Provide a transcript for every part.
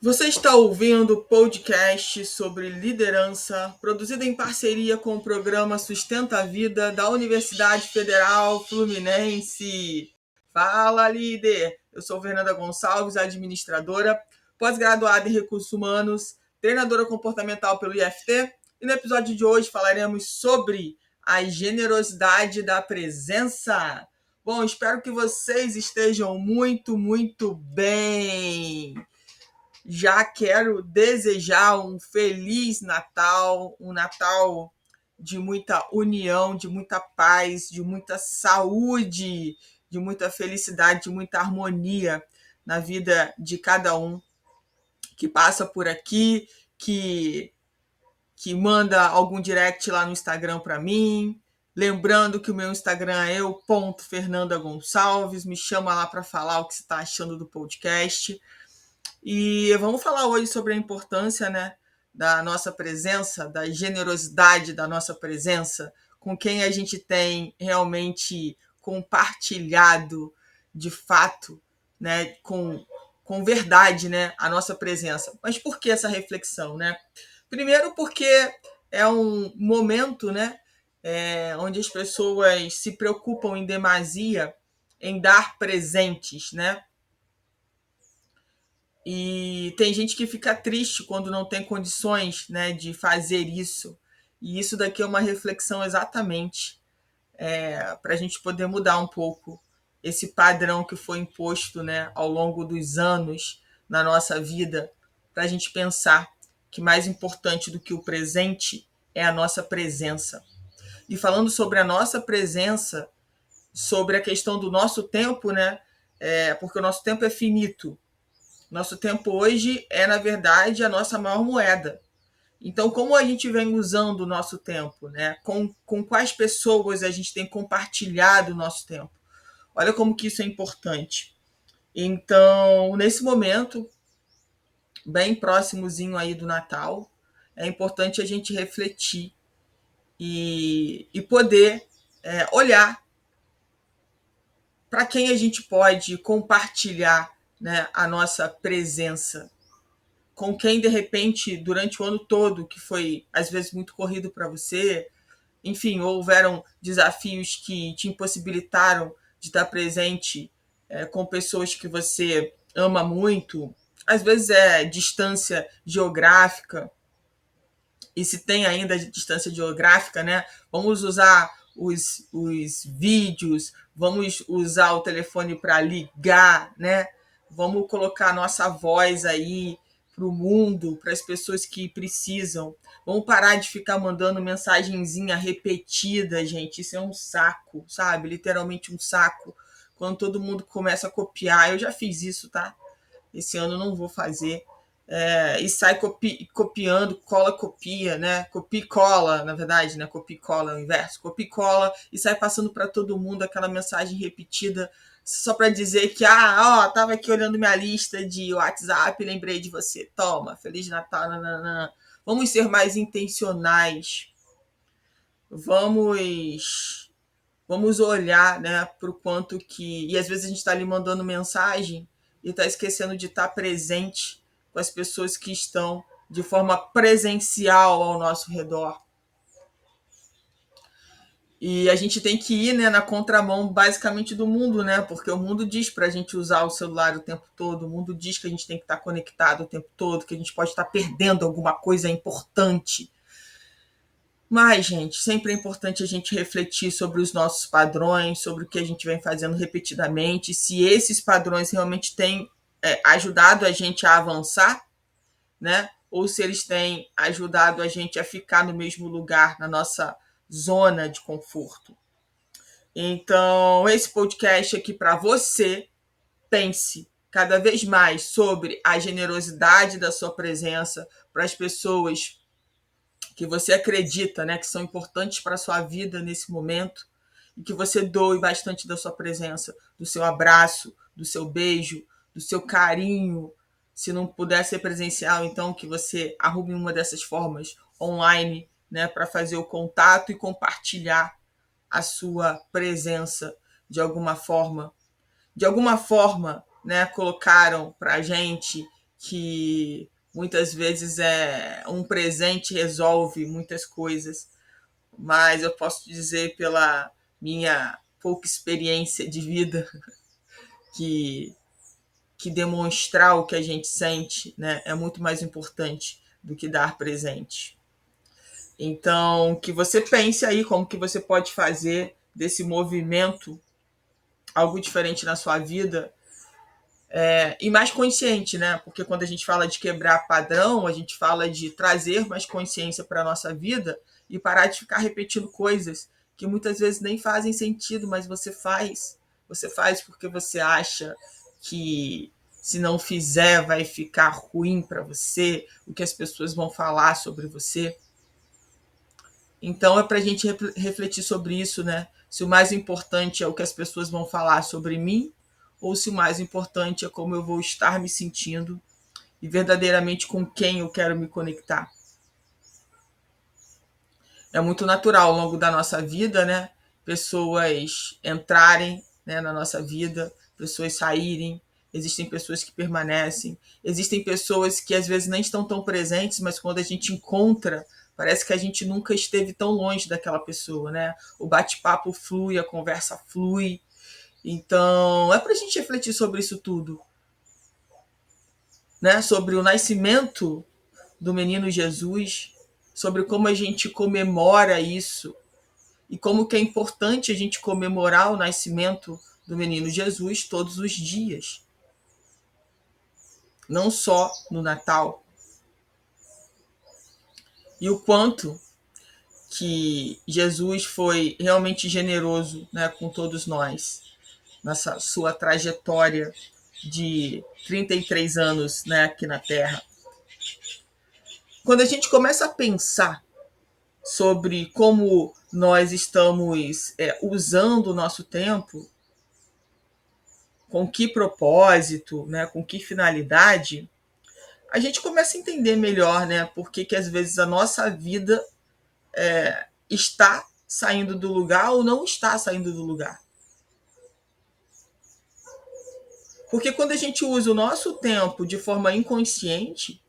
Você está ouvindo o podcast sobre liderança, produzido em parceria com o programa Sustenta a Vida da Universidade Federal Fluminense. Fala, líder! Eu sou Fernanda Gonçalves, administradora, pós-graduada em Recursos Humanos, treinadora comportamental pelo IFT, e no episódio de hoje falaremos sobre a generosidade da presença. Bom, espero que vocês estejam muito bem. Já quero desejar um feliz Natal, um Natal de muita união, de muita paz, de muita saúde, de muita felicidade, de muita harmonia na vida de cada um que passa por aqui, que manda algum direct lá no Instagram para mim. Lembrando que o meu Instagram é eu.fernandagonçalves. Me chama lá para falar o que você está achando do podcast. E vamos falar hoje sobre a importância, né, da nossa presença, da generosidade da nossa presença, com quem a gente tem realmente compartilhado de fato, né, com verdade, né, a nossa presença. Mas por que essa reflexão, né? Primeiro porque é um momento, né, onde as pessoas se preocupam em demasia em dar presentes, né? E tem gente que fica triste quando não tem condições, né, de fazer isso. E isso daqui é uma reflexão exatamente para a gente poder mudar um pouco esse padrão que foi imposto, né, ao longo dos anos na nossa vida, para a gente pensar que mais importante do que o presente é a nossa presença. E falando sobre a nossa presença, sobre a questão do nosso tempo, né, porque o nosso tempo é finito. Nosso tempo hoje é, na verdade, a nossa maior moeda. Então, como a gente vem usando o nosso tempo, né? Com quais pessoas a gente tem compartilhado o nosso tempo? Olha como que isso é importante. Então, nesse momento, bem próximozinho aí do Natal, é importante a gente refletir e poder olhar para quem a gente pode compartilhar, né, a nossa presença, com quem de repente durante o ano todo, que foi às vezes muito corrido para você, enfim, houveram desafios que te impossibilitaram de estar presente com pessoas que você ama muito, às vezes é distância geográfica, e se tem ainda distância geográfica, né? Vamos usar os vídeos, vamos usar o telefone para ligar, né? Vamos colocar a nossa voz aí para o mundo, para as pessoas que precisam. Vamos parar de ficar mandando mensagenzinha repetida, gente. Isso é um saco, sabe? Literalmente um saco. Quando todo mundo começa a copiar, eu já fiz isso, tá? Esse ano eu não vou fazer. E sai copiando, cola, copia, né? Copia e cola, na verdade, né? Copia e cola é o inverso. Copia e cola e sai passando para todo mundo aquela mensagem repetida só para dizer que, tava aqui olhando minha lista de WhatsApp, lembrei de você. Toma, Feliz Natal, nananã. Vamos ser mais intencionais. Vamos olhar, né, para o quanto que. E às vezes a gente está ali mandando mensagem e está esquecendo de estar presente com as pessoas que estão de forma presencial ao nosso redor. E a gente tem que ir, né, na contramão basicamente do mundo, né? Porque o mundo diz para a gente usar o celular o tempo todo, o mundo diz que a gente tem que estar conectado o tempo todo, que a gente pode estar perdendo alguma coisa importante. Mas, gente, sempre é importante a gente refletir sobre os nossos padrões, sobre o que a gente vem fazendo repetidamente, se esses padrões realmente têm ajudado a gente a avançar, né? Ou se eles têm ajudado a gente a ficar no mesmo lugar, na nossa zona de conforto. Então, esse podcast aqui para você, pense cada vez mais sobre a generosidade da sua presença para as pessoas que você acredita, né, que são importantes para a sua vida nesse momento, e que você doe bastante da sua presença, do seu abraço, do seu beijo, do seu carinho. Se não puder ser presencial, então que você arrume uma dessas formas online, né, para fazer o contato e compartilhar a sua presença de alguma forma. De alguma forma, né, colocaram para a gente que muitas vezes um presente resolve muitas coisas, mas eu posso dizer pela minha pouca experiência de vida que demonstrar o que a gente sente, né, é muito mais importante do que dar presente. Então, que você pense aí como que você pode fazer desse movimento algo diferente na sua vida, e mais consciente, né? Porque quando a gente fala de quebrar padrão, a gente fala de trazer mais consciência para a nossa vida e parar de ficar repetindo coisas que muitas vezes nem fazem sentido, mas você faz. Você faz porque você acha que se não fizer vai ficar ruim para você, o que as pessoas vão falar sobre você. Então é para a gente refletir sobre isso, né? Se o mais importante é o que as pessoas vão falar sobre mim, ou se o mais importante é como eu vou estar me sentindo e verdadeiramente com quem eu quero me conectar. É muito natural ao longo da nossa vida, né? Pessoas entrarem, né, na nossa vida, pessoas saírem, existem pessoas que permanecem, existem pessoas que às vezes nem estão tão presentes, mas quando a gente encontra, parece que a gente nunca esteve tão longe daquela pessoa, né? O bate-papo flui, a conversa flui. Então, é para a gente refletir sobre isso tudo, né? Sobre o nascimento do menino Jesus, sobre como a gente comemora isso e como que é importante a gente comemorar o nascimento do menino Jesus todos os dias, não só no Natal. E o quanto que Jesus foi realmente generoso, né, com todos nós, nessa sua trajetória de 33 anos, né, aqui na Terra. Quando a gente começa a pensar sobre como nós estamos usando o nosso tempo, com que propósito, né, com que finalidade, a gente começa a entender melhor, né, por que às vezes a nossa vida está saindo do lugar ou não está saindo do lugar. Porque quando a gente usa o nosso tempo de forma inconsciente,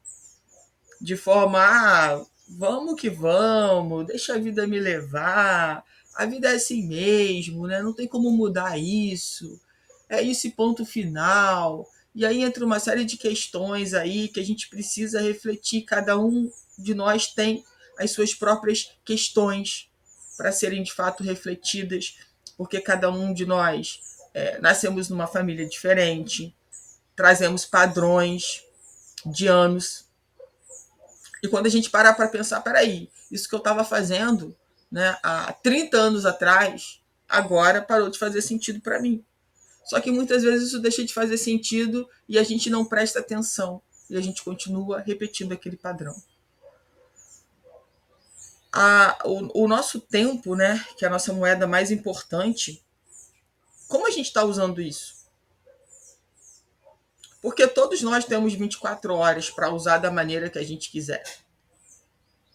de forma, vamos que vamos, deixa a vida me levar, a vida é assim mesmo, né? Não tem como mudar isso, é esse ponto final. E aí entra uma série de questões aí que a gente precisa refletir, cada um de nós tem as suas próprias questões para serem de fato refletidas, porque cada um de nós nascemos numa família diferente, trazemos padrões de anos. E quando a gente parar para pensar, peraí, isso que eu estava fazendo, né, há 30 anos atrás, agora parou de fazer sentido para mim. Só que muitas vezes isso deixa de fazer sentido e a gente não presta atenção. E a gente continua repetindo aquele padrão. O nosso tempo, né, que é a nossa moeda mais importante, como a gente está usando isso? Porque todos nós temos 24 horas para usar da maneira que a gente quiser.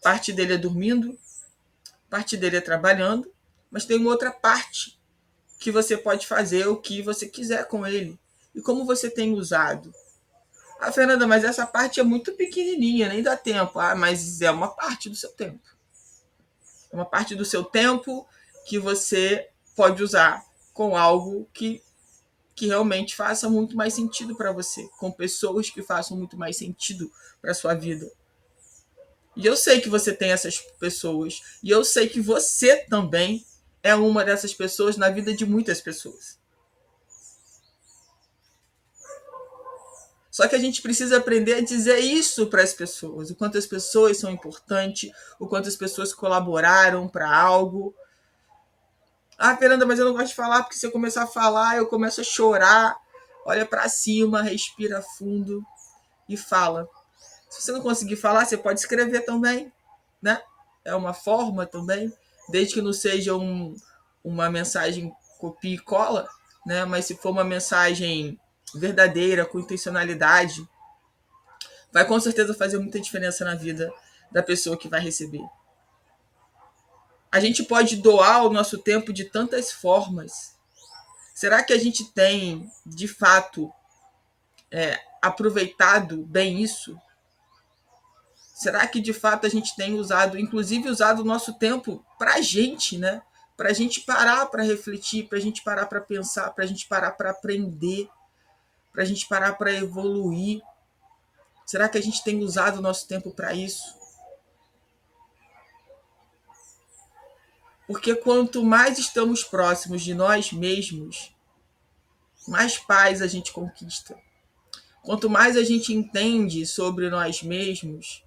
Parte dele é dormindo, parte dele é trabalhando, mas tem uma outra parte que você pode fazer o que você quiser com ele. E como você tem usado? Fernanda, mas essa parte é muito pequenininha, nem dá tempo. Mas é uma parte do seu tempo. É uma parte do seu tempo que você pode usar com algo que realmente faça muito mais sentido para você, com pessoas que façam muito mais sentido para sua vida. E eu sei que você tem essas pessoas, e eu sei que você também é uma dessas pessoas na vida de muitas pessoas. Só que a gente precisa aprender a dizer isso para as pessoas, o quanto as pessoas são importantes, o quanto as pessoas colaboraram para algo. Fernanda, mas eu não gosto de falar, porque se eu começar a falar, eu começo a chorar. Olha para cima, respira fundo e fala. Se você não conseguir falar, você pode escrever também, né? É uma forma também, desde que não seja uma mensagem copia e cola, né? Mas se for uma mensagem verdadeira, com intencionalidade, vai com certeza fazer muita diferença na vida da pessoa que vai receber. A gente pode doar o nosso tempo de tantas formas. Será que a gente tem, de fato, aproveitado bem isso? Será que de fato a gente tem usado, inclusive usado o nosso tempo para a gente, né? Para a gente parar para refletir, para a gente parar para pensar, para a gente parar para aprender, para a gente parar para evoluir? Será que a gente tem usado o nosso tempo para isso? Porque quanto mais estamos próximos de nós mesmos, mais paz a gente conquista. Quanto mais a gente entende sobre nós mesmos,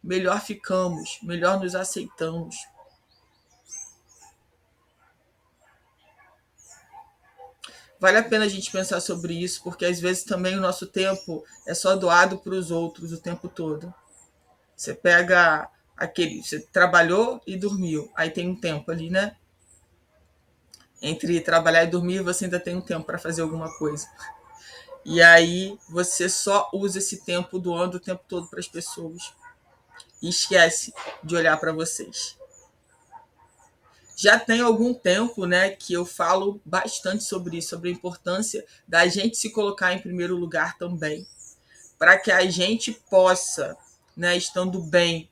melhor ficamos, melhor nos aceitamos. Vale a pena a gente pensar sobre isso, porque às vezes também o nosso tempo é só doado para os outros o tempo todo. Você pega você trabalhou e dormiu, aí tem um tempo ali, né? Entre trabalhar e dormir, você ainda tem um tempo para fazer alguma coisa. E aí você só usa esse tempo doando o tempo todo para as pessoas. E esquece de olhar para vocês. Já tem algum tempo, né, que eu falo bastante sobre isso, sobre a importância da gente se colocar em primeiro lugar também, para que a gente possa, né, estando bem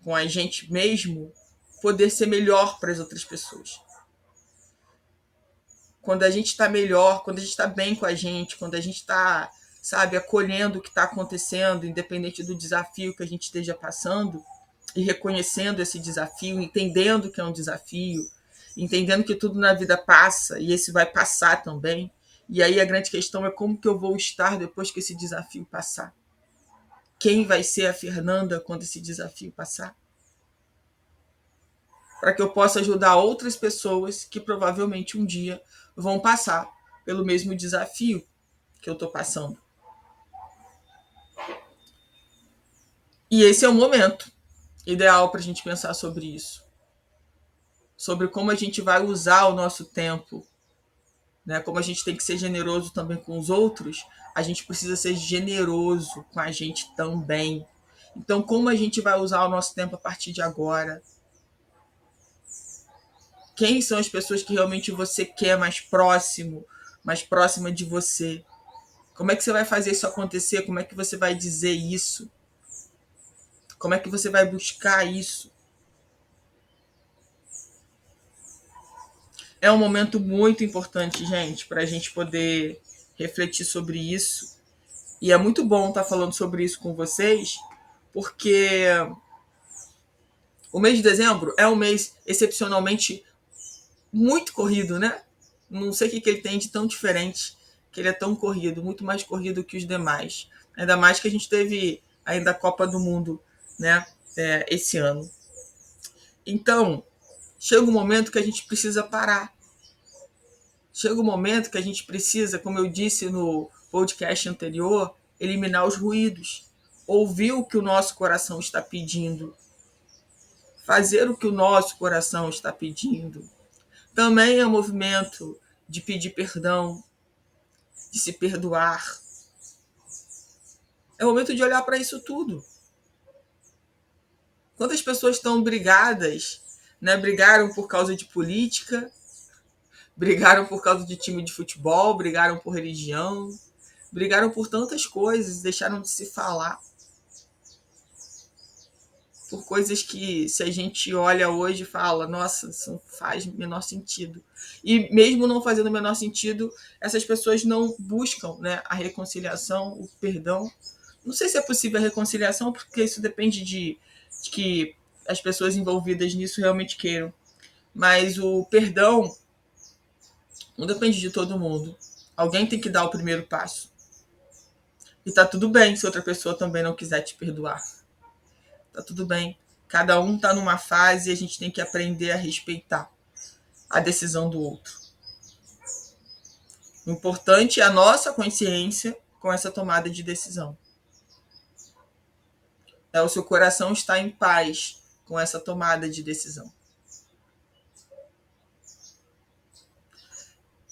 com a gente mesmo, poder ser melhor para as outras pessoas. Quando a gente está melhor, quando a gente está bem com a gente, quando a gente está, sabe, acolhendo o que está acontecendo, independente do desafio que a gente esteja passando, e reconhecendo esse desafio, entendendo que é um desafio, entendendo que tudo na vida passa e esse vai passar também. E aí a grande questão é como que eu vou estar depois que esse desafio passar? Quem vai ser a Fernanda quando esse desafio passar? Para que eu possa ajudar outras pessoas que provavelmente um dia vão passar pelo mesmo desafio que eu estou passando. E esse é o momento ideal para a gente pensar sobre isso. Sobre como a gente vai usar o nosso tempo, né? Como a gente tem que ser generoso também com os outros, a gente precisa ser generoso com a gente também. Então, como a gente vai usar o nosso tempo a partir de agora? Quem são as pessoas que realmente você quer mais próximo, mais próxima de você? Como é que você vai fazer isso acontecer? Como é que você vai dizer isso? Como é que você vai buscar isso? É um momento muito importante, gente, para a gente poder refletir sobre isso. E é muito bom estar falando sobre isso com vocês, porque o mês de dezembro é um mês excepcionalmente muito corrido, né? Não sei o que ele tem de tão diferente, que ele é tão corrido, muito mais corrido que os demais. Ainda mais que a gente teve ainda a Copa do Mundo, né? Esse ano. Então, chega um momento que a gente precisa parar. Chega um momento que a gente precisa, como eu disse no podcast anterior, eliminar os ruídos. Ouvir o que o nosso coração está pedindo. Fazer o que o nosso coração está pedindo. Também é um movimento de pedir perdão, de se perdoar. É o momento de olhar para isso tudo. Quantas pessoas estão brigadas, né? Brigaram por causa de política, brigaram por causa de time de futebol, brigaram por religião, brigaram por tantas coisas, deixaram de se falar. Por coisas que, se a gente olha hoje e fala, nossa, isso não faz o menor sentido. E mesmo não fazendo o menor sentido, essas pessoas não buscam, né, a reconciliação, o perdão. Não sei se é possível a reconciliação, porque isso depende de que as pessoas envolvidas nisso realmente queiram. Mas o perdão não depende de todo mundo. Alguém tem que dar o primeiro passo. E tá tudo bem se outra pessoa também não quiser te perdoar. Tá tudo bem. Cada um tá numa fase e a gente tem que aprender a respeitar a decisão do outro. O importante é a nossa consciência com essa tomada de decisão. É o seu coração estar em paz com essa tomada de decisão.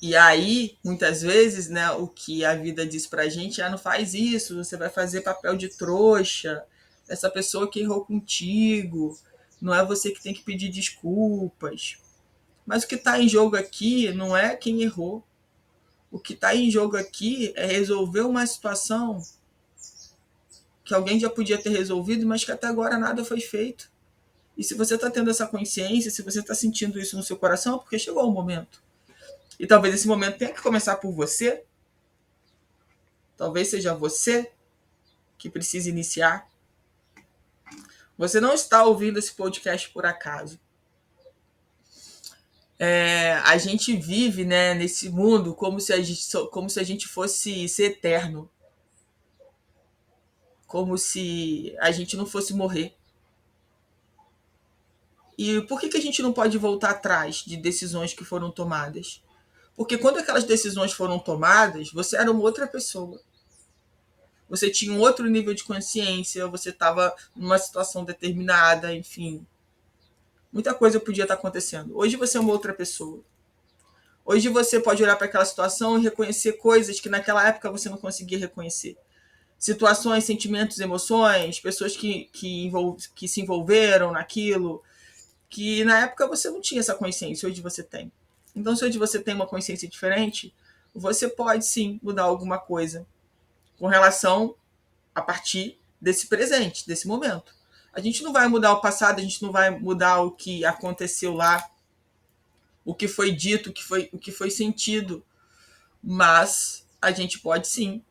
E aí, muitas vezes, né, o que a vida diz pra gente é: não faz isso, você vai fazer papel de trouxa, essa pessoa que errou contigo, não é você que tem que pedir desculpas. Mas o que está em jogo aqui não é quem errou. O que está em jogo aqui é resolver uma situação que alguém já podia ter resolvido, mas que até agora nada foi feito. E se você está tendo essa consciência, se você está sentindo isso no seu coração, é porque chegou o momento. E talvez esse momento tenha que começar por você. Talvez seja você que precise iniciar. Você não está ouvindo esse podcast por acaso. A gente vive, né, nesse mundo como se a gente fosse ser eterno. Como se a gente não fosse morrer. E por que a gente não pode voltar atrás de decisões que foram tomadas? Porque quando aquelas decisões foram tomadas, você era uma outra pessoa. Você tinha um outro nível de consciência, você estava numa situação determinada, enfim. Muita coisa podia estar acontecendo. Hoje você é uma outra pessoa. Hoje você pode olhar para aquela situação e reconhecer coisas que naquela época você não conseguia reconhecer. Situações, sentimentos, emoções, pessoas que se envolveram naquilo, que na época você não tinha essa consciência, hoje você tem. Então, se hoje você tem uma consciência diferente, você pode sim mudar alguma coisa com relação a partir desse presente, desse momento. A gente não vai mudar o passado, a gente não vai mudar o que aconteceu lá, o que foi dito, o que foi sentido, mas a gente pode sim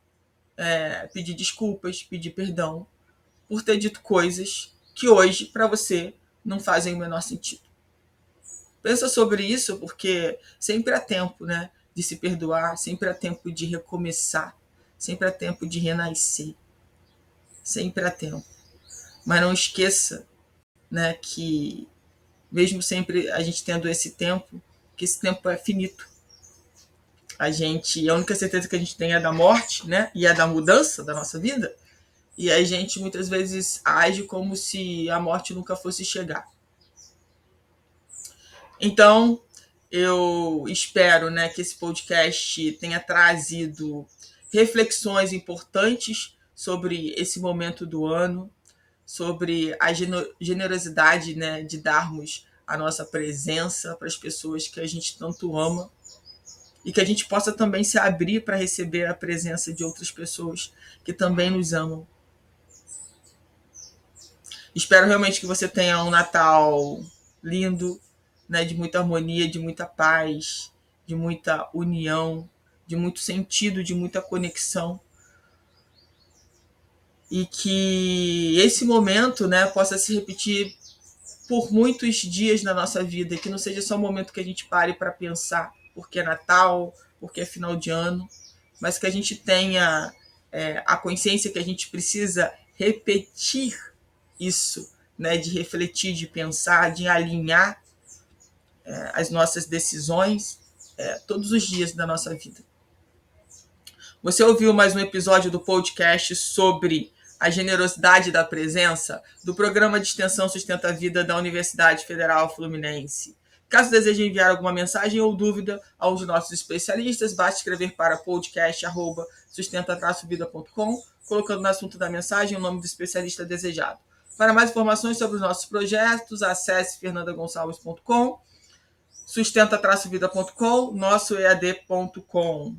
pedir desculpas, pedir perdão por ter dito coisas que hoje, para você, não fazem o menor sentido. Pensa sobre isso, porque sempre há tempo, né, de se perdoar, sempre há tempo de recomeçar, sempre há tempo de renascer, sempre há tempo. Mas não esqueça, né, que mesmo sempre a gente tendo esse tempo, que esse tempo é finito. A única certeza que a gente tem é da morte, né, e é da mudança da nossa vida, e a gente muitas vezes age como se a morte nunca fosse chegar. Então, eu espero, né, que esse podcast tenha trazido reflexões importantes sobre esse momento do ano, sobre a generosidade, né, de darmos a nossa presença para as pessoas que a gente tanto ama e que a gente possa também se abrir para receber a presença de outras pessoas que também nos amam. Espero realmente que você tenha um Natal lindo, né, de muita harmonia, de muita paz, de muita união, de muito sentido, de muita conexão. E que esse momento, né, possa se repetir por muitos dias na nossa vida, que não seja só um momento que a gente pare para pensar, porque é Natal, porque é final de ano, mas que a gente tenha a consciência que a gente precisa repetir isso, né, de refletir, de pensar, de alinhar as nossas decisões todos os dias da nossa vida. Você ouviu mais um episódio do podcast sobre a generosidade da presença do programa de extensão Sustenta a Vida da Universidade Federal Fluminense. Caso deseje enviar alguma mensagem ou dúvida a um de nossos especialistas, basta escrever para podcast@sustenta-vida.com, colocando no assunto da mensagem o nome do especialista desejado. Para mais informações sobre os nossos projetos, acesse fernandagonçalves.com, sustenta-vida.com, nossoead.com.